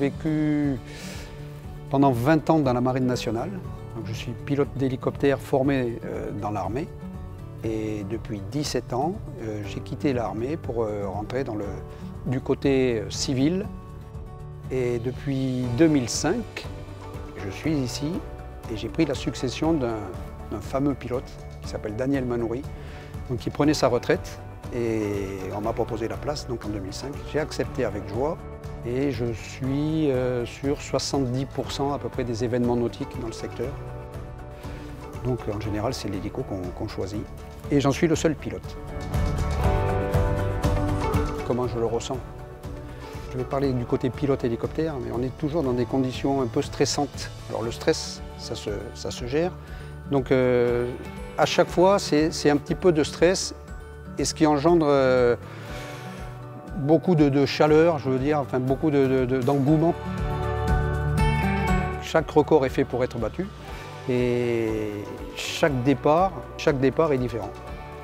vécu pendant 20 ans dans la Marine nationale. Donc, je suis pilote d'hélicoptère formé dans l'armée. Et depuis 17 ans, j'ai quitté l'armée pour rentrer du côté civil. Et depuis 2005, je suis ici et j'ai pris la succession d'un fameux pilote qui s'appelle Daniel Manoury, donc qui prenait sa retraite. Et on m'a proposé la place donc en 2005. J'ai accepté avec joie et je suis sur 70% à peu près des événements nautiques dans le secteur. Donc en général, c'est l'hélico qu'on choisit. Et j'en suis le seul pilote. Comment je le ressens? Je vais parler du côté pilote hélicoptère, mais on est toujours dans des conditions un peu stressantes. Alors le stress, ça se gère. Donc à chaque fois, c'est un petit peu de stress, et ce qui engendre beaucoup de chaleur, je veux dire, enfin beaucoup d'engouement. Chaque record est fait pour être battu. Et chaque départ est différent.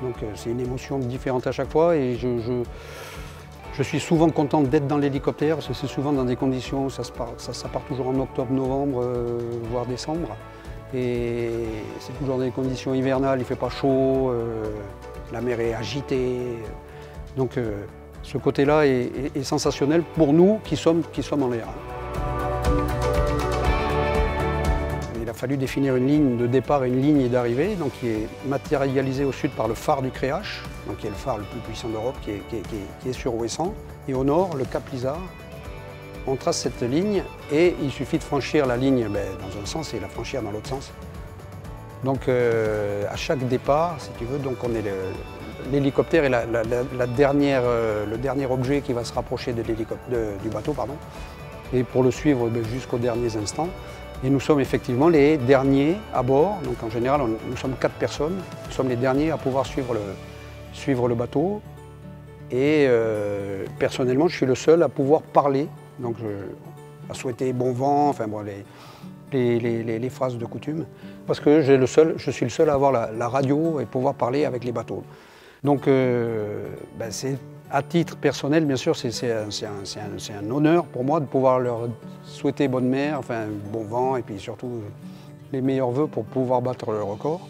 Donc c'est une émotion différente à chaque fois et je suis souvent content d'être dans l'hélicoptère parce que c'est souvent dans des conditions, ça part toujours en octobre, novembre, voire décembre. Et c'est toujours dans des conditions hivernales, il ne fait pas chaud, la mer est agitée. Donc ce côté-là est sensationnel pour nous qui sommes en l'air. Il a fallu définir une ligne de départ et une ligne d'arrivée, donc qui est matérialisée au sud par le phare du Créache, donc qui est le phare le plus puissant d'Europe, qui est sur Ouessant. Et au nord, le Cap Lizard. On trace cette ligne et il suffit de franchir la ligne dans un sens et la franchir dans l'autre sens. Donc à chaque départ, si tu veux, donc on est l'hélicoptère est le dernier objet qui va se rapprocher du bateau, pardon, et pour le suivre jusqu'aux derniers instants. Et nous sommes effectivement les derniers à bord, donc en général nous sommes 4 personnes, nous sommes les derniers à pouvoir suivre le bateau. Et personnellement, je suis le seul à pouvoir parler, donc à souhaiter bon vent, enfin bon, les phrases de coutume, parce que je suis le seul à avoir la radio et pouvoir parler avec les bateaux. Donc c'est à titre personnel, bien sûr, c'est un honneur pour moi de pouvoir leur souhaiter bonne mer, enfin bon vent et puis surtout les meilleurs vœux pour pouvoir battre le record.